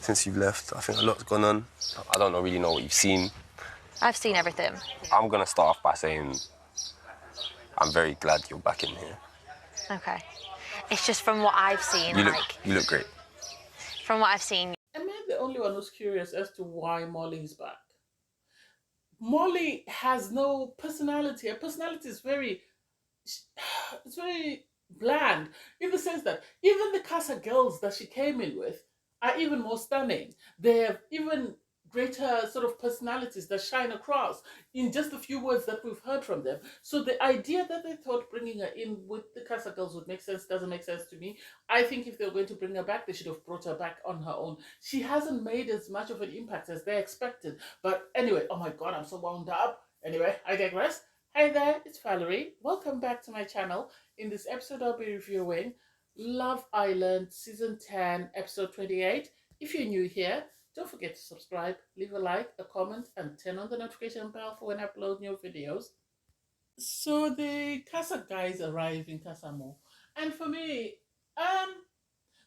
since you've left. I think a lot's gone on. I don't really know what you've seen. I've seen everything. I'm going to start off by saying I'm very glad you're back in here. Okay. It's just from what I've seen, You look great. From what I've seen. Am I the only one who's curious as to why Molly's back? Molly has no personality. Her personality is it's very bland in the sense that even the Casa girls that she came in with are even more stunning. They have even greater sort of personalities that shine across in just a few words that we've heard from them. So the idea that they thought bringing her in with the Casa girls would make sense doesn't make sense to me. I think if they were going to bring her back, they should have brought her back on her own. She hasn't made as much of an impact as they expected. But anyway, oh my god, I'm so wound up. Anyway, I digress. Hi there, it's Valerie. Welcome back to my channel. In this episode, I'll be reviewing Love Island Season 10, Episode 28. If you're new here, don't forget to subscribe, leave a like, a comment, and turn on the notification bell for when I upload new videos. So the Casa guys arrive in Casamo. And for me,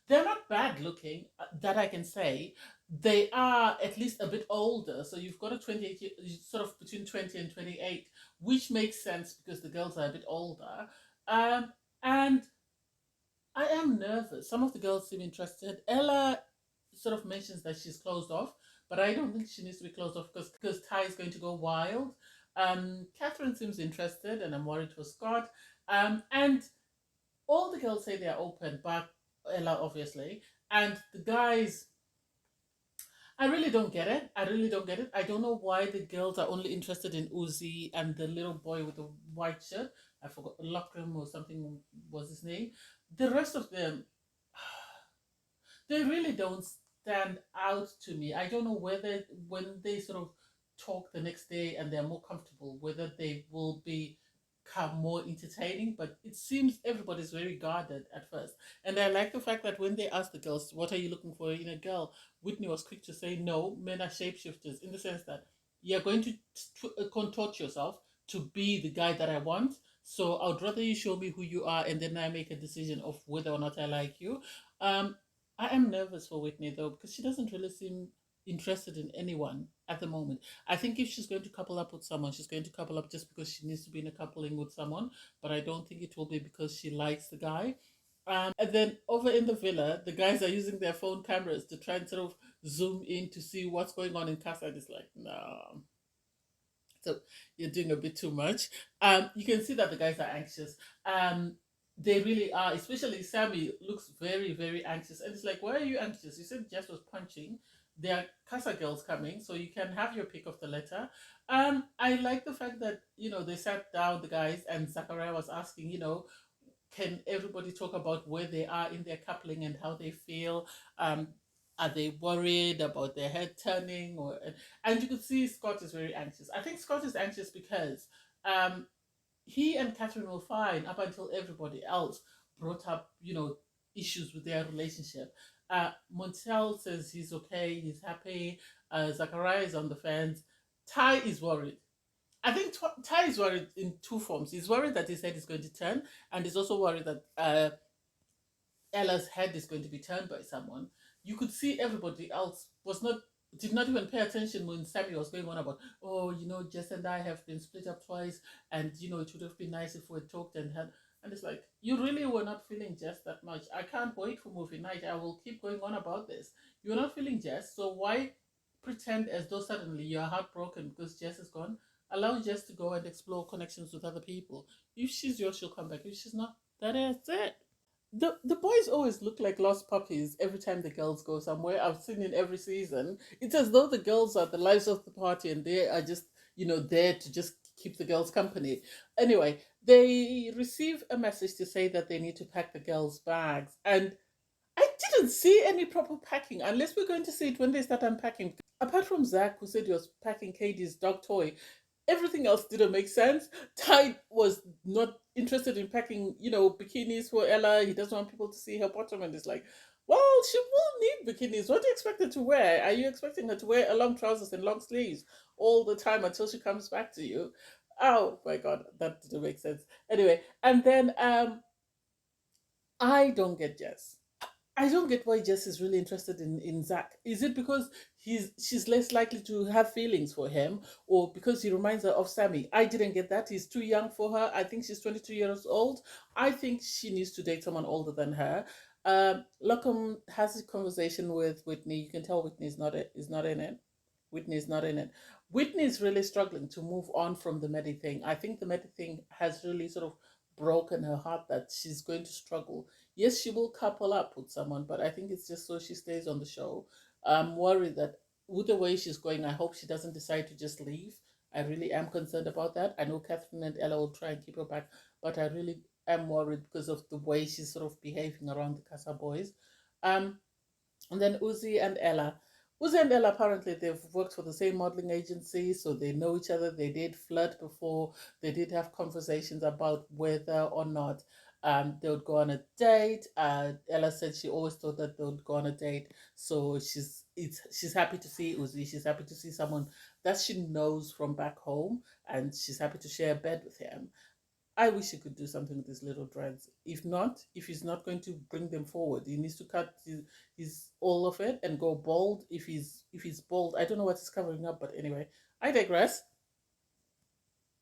they're not bad looking, that I can say. They are at least a bit older. So you've got a 28, sort of between 20 and 28, which makes sense because the girls are a bit older. And I am nervous. Some of the girls seem interested. Ella sort of mentions that she's closed off, but I don't think she needs to be closed off because Ty is going to go wild. Catherine seems interested, and I'm worried for Scott. And all the girls say they are open, but Ella obviously, and the guys, I really don't get it. I really don't get it. I don't know why the girls are only interested in Uzi and the little boy with the white shirt. I forgot, Lockham or something was his name. The rest of them, they really don't stand out to me. I don't know whether when they sort of talk the next day and they're more comfortable, whether they will become more entertaining, but it seems everybody's very guarded at first. And I like the fact that when they ask the girls, what are you looking for in a girl? Whitney was quick to say, no, men are shapeshifters, in the sense that you're going to contort yourself to be the guy that I want. So I'd rather you show me who you are and then I make a decision of whether or not I like you. I am nervous for Whitney though, because she doesn't really seem interested in anyone at the moment. I think if she's going to couple up with someone, she's going to couple up just because she needs to be in a coupling with someone, but I don't think it will be because she likes the guy. And then over in the villa, the guys are using their phone cameras to try and sort of zoom in to see what's going on in Casa. And it's like, no. So you're doing a bit too much. You can see that the guys are anxious. They really are, especially Sammy looks very, very anxious. And it's like, why are you anxious? You said Jess was punching. There are Casa girls coming, so you can have your pick of the letter. I like the fact that, they sat down, the guys, and Zachariah was asking, can everybody talk about where they are in their coupling and how they feel? Are they worried about their head turning? And you could see Scott is very anxious. I think Scott is anxious because he and Catherine were fine up until everybody else brought up, issues with their relationship. Montel says he's okay, he's happy. Zachariah is on the fence. Ty is worried. I think Ty is worried in two forms. He's worried that his head is going to turn, and he's also worried that Ella's head is going to be turned by someone. You could see everybody else did not even pay attention when Sammy was going on about, oh, Jess and I have been split up twice, and it would have been nice if we had talked and had. And it's like, you really were not feeling Jess that much. I can't wait for movie night. I will keep going on about this. You're not feeling Jess, so why pretend as though suddenly you're heartbroken because Jess is gone? Allow Jess to go and explore connections with other people. If she's yours, she'll come back. If she's not, that is it. The boys always look like lost puppies every time the girls go somewhere. I've seen in every season. It's as though the girls are the lives of the party and they are just, there to just keep the girls company. Anyway, they receive a message to say that they need to pack the girls' bags. And I didn't see any proper packing unless we're going to see it when they start unpacking. Apart from Zack, who said he was packing Katie's dog toy, everything else didn't make sense. Ty was not interested in packing, bikinis for Ella. He doesn't want people to see her bottom, and it's like, well, she will need bikinis. What do you expect her to wear? Are you expecting her to wear long trousers and long sleeves all the time until she comes back to you? Oh my god, that didn't make sense. Anyway, and then I don't get Jess. I don't get why Jess is really interested in Zack. Is it because she's less likely to have feelings for him, or because he reminds her of Sammy? I didn't get that. He's too young for her. I think she's 22 years old. I think she needs to date someone older than her. Lockham has a conversation with Whitney. You can tell is not in it. Whitney is not in it. Whitney is really struggling to move on from the Medi thing. I think the Medi thing has really sort of broken her heart that she's going to struggle. Yes, she will couple up with someone, but I think it's just so she stays on the show. I'm worried that with the way she's going, I hope she doesn't decide to just leave. I really am concerned about that. I know Catherine and Ella will try and keep her back, but I really am worried because of the way she's sort of behaving around the Casa boys. Um, and then Uzi and Ella. Uzi and Ella, apparently they've worked for the same modeling agency, so they know each other. They did flirt before. They did have conversations about whether or not they would go on a date. Ella said she always thought that they would go on a date, so she's happy to see Uzi. She's happy to see someone that she knows from back home, and she's happy to share a bed with him. I wish he could do something with his little dreads. If not, if he's not going to bring them forward, he needs to cut his all of it and go bald. If he's bald, I don't know what he's covering up, but anyway, I digress.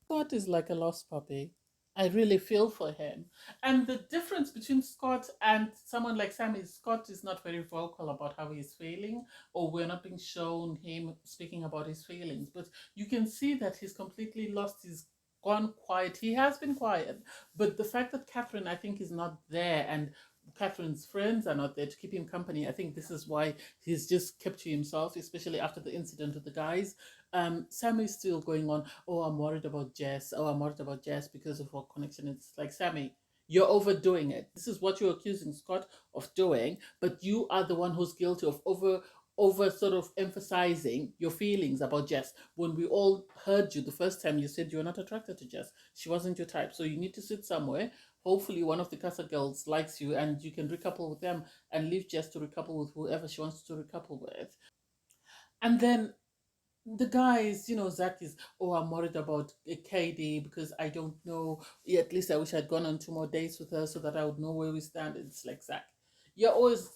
Scott is like a lost puppy. I really feel for him. And the difference between Scott and someone like Sam is Scott is not very vocal about how he's feeling, or we're not being shown him speaking about his feelings. But you can see that he's completely lost. He's gone quiet. He has been quiet. But the fact that Catherine, I think, is not there, and Catherine's friends are not there to keep him company, I think this is why he's just kept to himself, especially after the incident with the guys. Sammy is still going on. Oh, I'm worried about Jess. Oh, I'm worried about Jess because of her connection. It's like, Sammy, you're overdoing it. This is what you're accusing Scott of doing, but you are the one who's guilty of over sort of emphasizing your feelings about Jess. When we all heard you the first time, you said you were not attracted to Jess. She wasn't your type. So you need to sit somewhere. Hopefully one of the Casa girls likes you and you can recouple with them and leave Jess to recouple with whoever she wants to recouple with. And then the guys, Zach is, oh, I'm worried about Katie because I don't know. Yeah, at least I wish I'd gone on 2 more dates with her so that I would know where we stand. It's like, Zach, you're always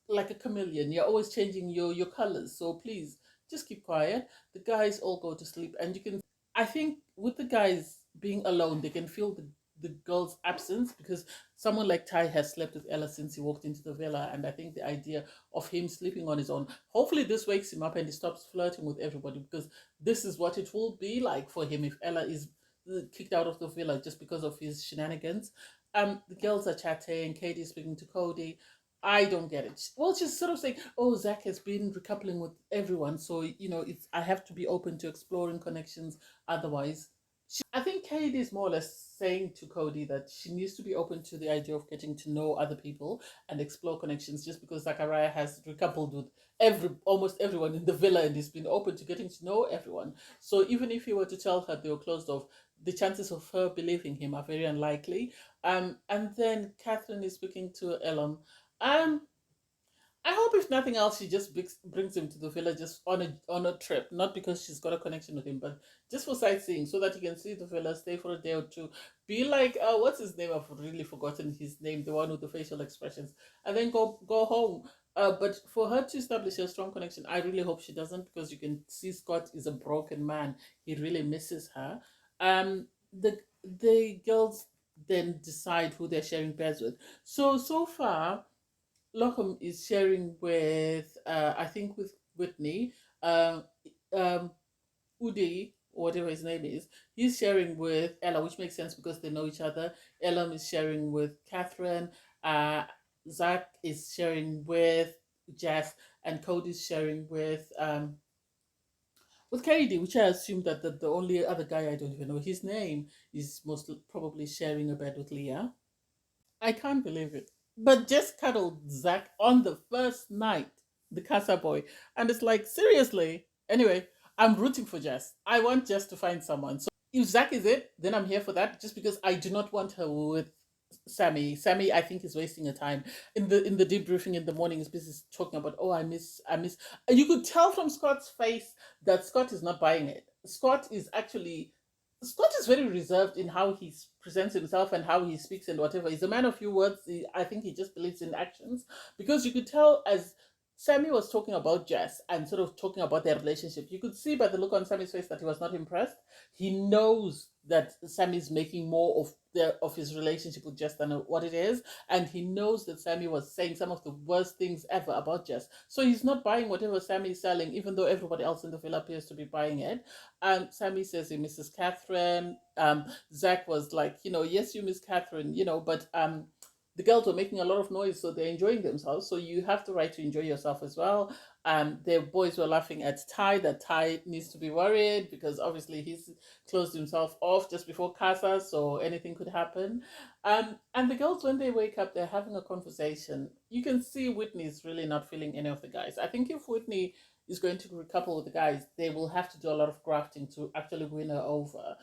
like a chameleon. You're always changing your colors. So please just keep quiet. The guys all go to sleep, and you can. I think with the guys being alone, they can feel the girl's absence because someone like Ty has slept with Ella since he walked into the villa, and I think the idea of him sleeping on his own, hopefully this wakes him up and he stops flirting with everybody, because this is what it will be like for him if Ella is kicked out of the villa just because of his shenanigans. The girls are chatting. Katie's speaking to Cody. I don't get it. Well, she's sort of saying, "Oh, Zach has been recoupling with everyone, so it's I have to be open to exploring connections. Otherwise, I think Katie is more or less saying to Cody that she needs to be open to the idea of getting to know other people and explore connections. Just because Zachariah has recoupled with almost everyone in the villa and he's been open to getting to know everyone. So even if he were to tell her they were closed off, the chances of her believing him are very unlikely. And then Catherine is speaking to Ellen. Um, I hope if nothing else, she just brings him to the villa just on a trip, not because she's got a connection with him, but just for sightseeing, so that he can see the villa, stay for a day or two, be like, what's his name? I've really forgotten his name, the one with the facial expressions, and then go home. But for her to establish a strong connection, I really hope she doesn't, because you can see Scott is a broken man. He really misses her. The girls then decide who they're sharing beds with. So far Lockham is sharing with, I think, with Whitney, um, um, Udi, or whatever his name is. He's sharing with Ella, which makes sense because they know each other. Ella is sharing with Catherine. Uh, Zach is sharing with Jess, and Cody's sharing with Katie, which I assume that the only other guy I don't even know his name is most probably sharing a bed with Leah. I can't believe it. But Jess cuddled Zach on the first night, the Casa boy. And it's like, seriously? Anyway, I'm rooting for Jess. I want Jess to find someone. So if Zach is it, then I'm here for that, just because I do not want her with Sammy. Sammy, I think, is wasting her time. In the debriefing in the morning, is busy talking about, oh, I miss. And you could tell from Scott's face that Scott is not buying it. Scott is actually Scott is very reserved in how he presents himself and how he speaks and whatever. He's a man of few words. I think he just believes in actions because you could tell as Sammy was talking about Jess and sort of talking about their relationship, you could see by the look on Sammy's face that he was not impressed. He knows that Sammy's making more of his relationship with Jess than what it is, and he knows that Sammy was saying some of the worst things ever about Jess. So he's not buying whatever Sammy is selling, even though everybody else in the villa appears to be buying it. Sammy says he misses Catherine. Zack was like, yes, you miss Catherine, but the girls were making a lot of noise, so they're enjoying themselves. So you have the right to enjoy yourself as well. The boys were laughing at Ty, that Ty needs to be worried because obviously he's closed himself off just before Casa, so anything could happen. And the girls, when they wake up, they're having a conversation. You can see Whitney's really not feeling any of the guys. I think if Whitney is going to recouple with the guys, they will have to do a lot of grafting to actually win her over.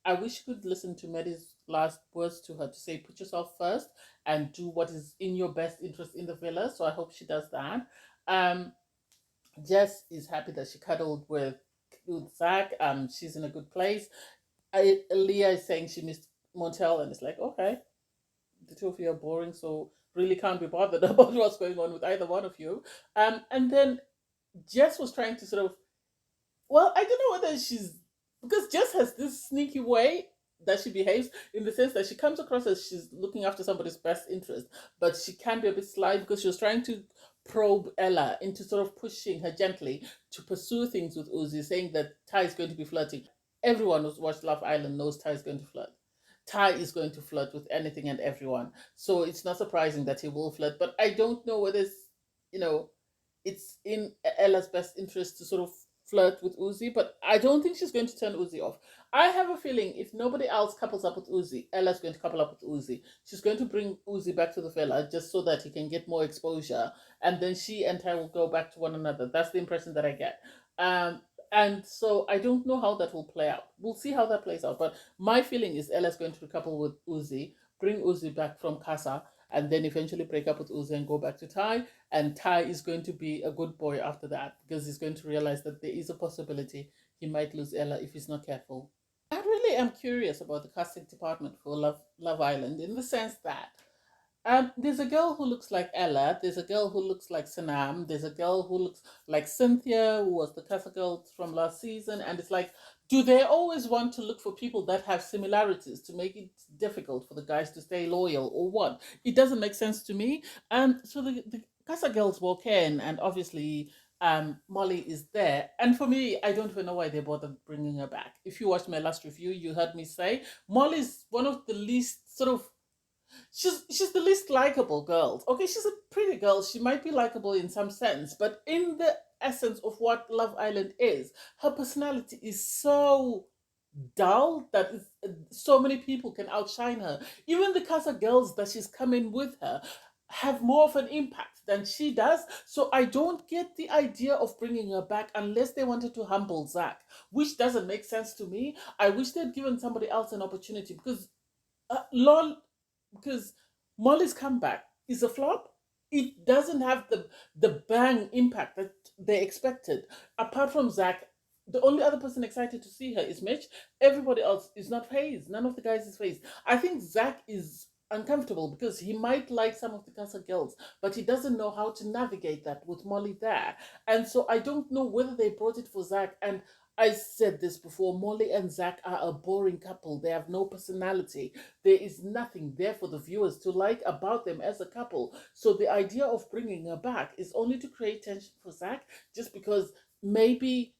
I wish you could listen to Maddie's last words to her to say, put yourself first and do what is in your best interest in the villa. So I hope she does that. Um, Jess is happy that she cuddled with Zach. She's in a good place. Leah is saying she missed Montel, and it's like, okay, the two of you are boring, so really can't be bothered about what's going on with either one of you. And then Jess was trying to sort of, well, I don't know whether she's, because Jess has this sneaky way that she behaves in the sense that she comes across as she's looking after somebody's best interest, but she can be a bit sly because she was trying to probe Ella into sort of pushing her gently to pursue things with Uzi, saying that Ty is going to be flirting. Everyone who's watched Love Island knows Ty is going to flirt. Ty is going to flirt with anything and everyone. So it's not surprising that he will flirt. But I don't know whether you know, it's in Ella's best interest to sort of flirt with Uzi, but I don't think she's going to turn Uzi off. I have a feeling if nobody else couples up with Uzi, Ella's going to couple up with Uzi. She's going to bring Uzi back to the fella just so that he can get more exposure, and then she and Ty will go back to one another. That's the impression that I get. And so I don't know how that will play out. We'll see how that plays out. But my feeling is Ella's going to couple with Uzi, bring Uzi back from Casa, and then eventually break up with Uzi and go back to Ty. And Ty is going to be a good boy after that because he's going to realize that there is a possibility he might lose Ella if he's not careful. I really am curious about the casting department for Love Island in the sense that there's a girl who looks like Ella. There's a girl who looks like Sanam. There's a girl who looks like Cynthia, who was the Casa girl from last season. And it's like, do they always want to look for people that have similarities to make it difficult for the guys to stay loyal or what? It doesn't make sense to me. So the Casa girls walk in, and obviously Molly is there. And for me, I don't even know why they bothered bringing her back. If you watched my last review, you heard me say Molly's one of the least sort of she's the least likable girl. Okay, she's a pretty girl. She might be likable in some sense, but in the essence of what Love Island is, her personality is so dull that so many people can outshine her. Even the Casa girls that she's coming with her have more of an impact than she does. So I don't get the idea of bringing her back unless they wanted to humble Zach, which doesn't make sense to me. I wish they'd given somebody else an opportunity lol, because Molly's comeback is a flop. It doesn't have the bang impact that they expected. Apart from Zach, the only other person excited to see her is Mitch. Everybody else is not phased. None of the guys is phased. I think Zach is uncomfortable because he might like some of the Casa girls, but he doesn't know how to navigate that with Molly there. And so I don't know whether they brought it for Zach. And I said this before, Molly and Zach are a boring couple. They have no personality. There is nothing there for the viewers to like about them as a couple. So the idea of bringing her back is only to create tension for Zach, just because maybe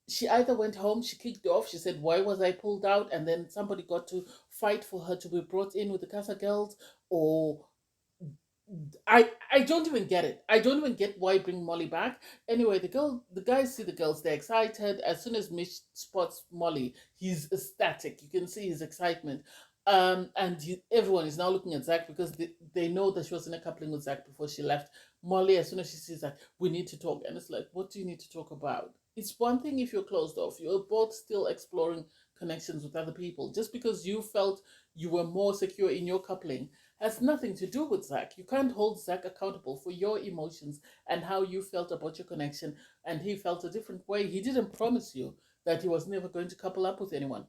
she either went home, she kicked off, she said, why was I pulled out? And then somebody got to fight for her to be brought in with the Casa girls, or I don't even get it. I don't even get why bring Molly back. Anyway, the guys see the girls, they're excited. As soon as Mitch spots Molly, he's ecstatic. You can see his excitement. Everyone is now looking at Zach because they know that she was in a coupling with Zach before she left. Molly, as soon as she sees Zach, we need to talk. And it's like, what do you need to talk about? It's one thing if you're closed off. You're both still exploring connections with other people. Just because you felt you were more secure in your coupling has nothing to do with Zach. You can't hold Zach accountable for your emotions and how you felt about your connection, and he felt a different way. He didn't promise you that he was never going to couple up with anyone.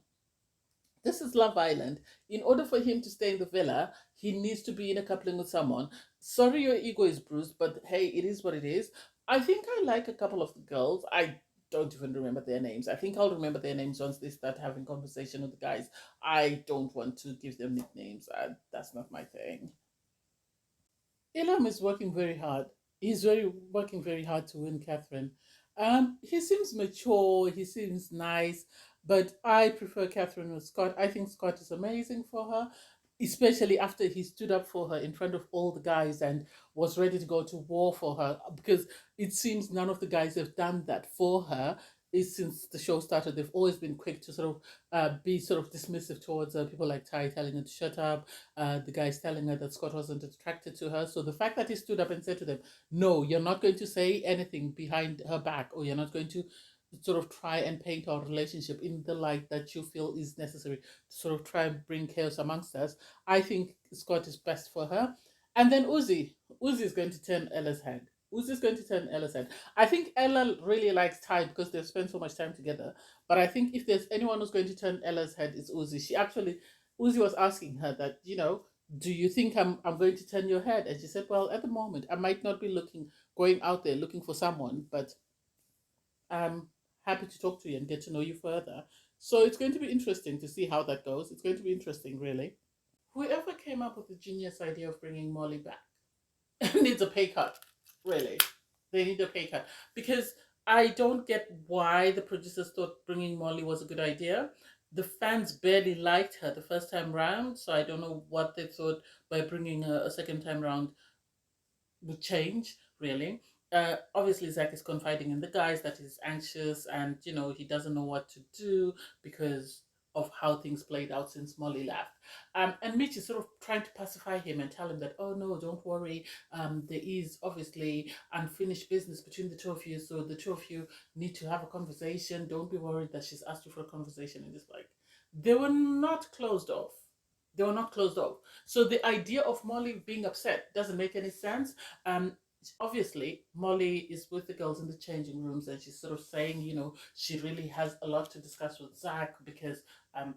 This is Love Island. In order for him to stay in the villa, he needs to be in a coupling with someone. Sorry, your ego is bruised, but hey, it is what it is. I think I like a couple of the girls. I don't even remember their names. I think I'll remember their names once they start having conversation with the guys. I don't want to give them nicknames. That's not my thing. Elam is working very hard. He's very working very hard to win Catherine. He seems mature. He seems nice, but I prefer Catherine with Scott. I think Scott is amazing for her, especially after he stood up for her in front of all the guys and was ready to go to war for her. Because it seems none of the guys have done that for her. Since the show started, they've always been quick to sort of be sort of dismissive towards people like Ty telling her to shut up, the guys telling her that Scott wasn't attracted to her. So the fact that he stood up and said to them, no, you're not going to say anything behind her back, or you're not going to sort of try and paint our relationship in the light that you feel is necessary to sort of try and bring chaos amongst us. I think Scott is best for her. And then Uzi is going to turn Ella's head. Uzi is going to turn Ella's head. I think Ella really likes Ty because they've spent so much time together. But I think if there's anyone who's going to turn Ella's head, it's Uzi. Uzi was asking her that, do you think I'm going to turn your head? And she said, well, at the moment, I might not be going out there looking for someone, but I'm happy to talk to you and get to know you further. So it's going to be interesting to see how that goes. It's going to be interesting, really. Whoever came up with the genius idea of bringing Molly back needs a pay cut, really. They need a pay cut because I don't get why the producers thought bringing Molly was a good idea. The fans barely liked her the first time round, so I don't know what they thought by bringing her a second time round would change, really. Obviously, Zack is confiding in the guys that he's anxious and, he doesn't know what to do because of how things played out since Molly left. And Mitch is sort of trying to pacify him and tell him that, oh no, don't worry. There is obviously unfinished business between the two of you. So the two of you need to have a conversation. Don't be worried that she's asked you for a conversation. And it's like, they were not closed off. They were not closed off. So the idea of Molly being upset doesn't make any sense. Um, Obviously, Molly is with the girls in the changing rooms and she's sort of saying, she really has a lot to discuss with Zack because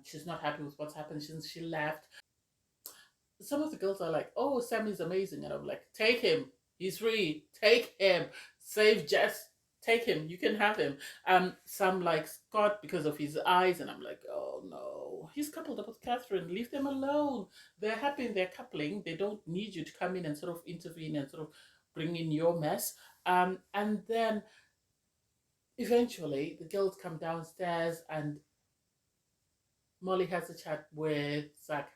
she's not happy with what's happened since she left. Some of the girls are like, oh, Sammy's amazing. And I'm like, take him. He's free. Take him. Save Jess. Take him. You can have him. Some like Scott because of his eyes. And I'm like, oh no. He's coupled up with Catherine. Leave them alone. They're happy in their coupling. They don't need you to come in and sort of intervene and sort of bring in your mess. And then eventually the girls come downstairs and Molly has a chat with Zack.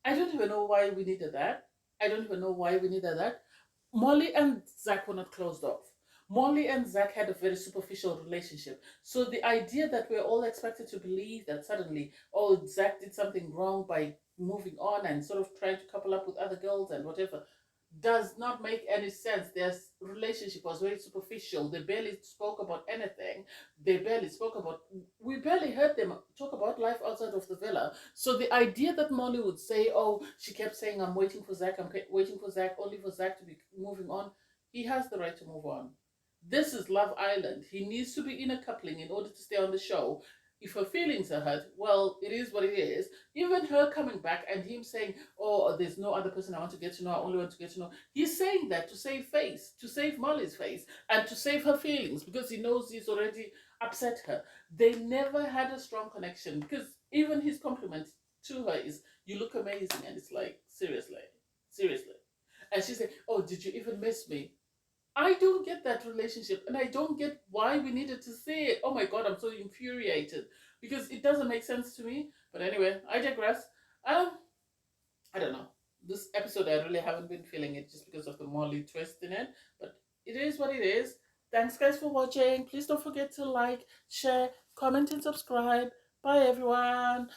I don't even know why we needed that. I don't even know why we needed that. Molly and Zack were not closed off. Molly and Zack had a very superficial relationship. So the idea that we're all expected to believe that suddenly, oh, Zack did something wrong by moving on and sort of trying to couple up with other girls and whatever does not make any sense. Their relationship was very superficial. They barely spoke about anything. They barely spoke about, we barely heard them talk about life outside of the villa. So the idea that Molly would say, oh, she kept saying, I'm waiting for Zack, I'm waiting for Zack, only for Zack to be moving on. He has the right to move on. This is Love Island. He needs to be in a coupling in order to stay on the show. If her feelings are hurt, well, it is what it is. Even her coming back and him saying, oh, there's no other person I want to get to know, I only want to get to know. He's saying that to save face, to save Molly's face, and to save her feelings because he knows he's already upset her. They never had a strong connection because even his compliment to her is, you look amazing. And it's like, seriously, seriously. And she said, oh, did you even miss me? I don't get that relationship, and I don't get why we needed to say it. Oh my god, I'm so infuriated because it doesn't make sense to me. But anyway, I digress. Um, I don't know. This episode, I really haven't been feeling it just because of the Molly twist in it. But it is what it is. Thanks, guys, for watching. Please don't forget to like, share, comment, and subscribe. Bye, everyone.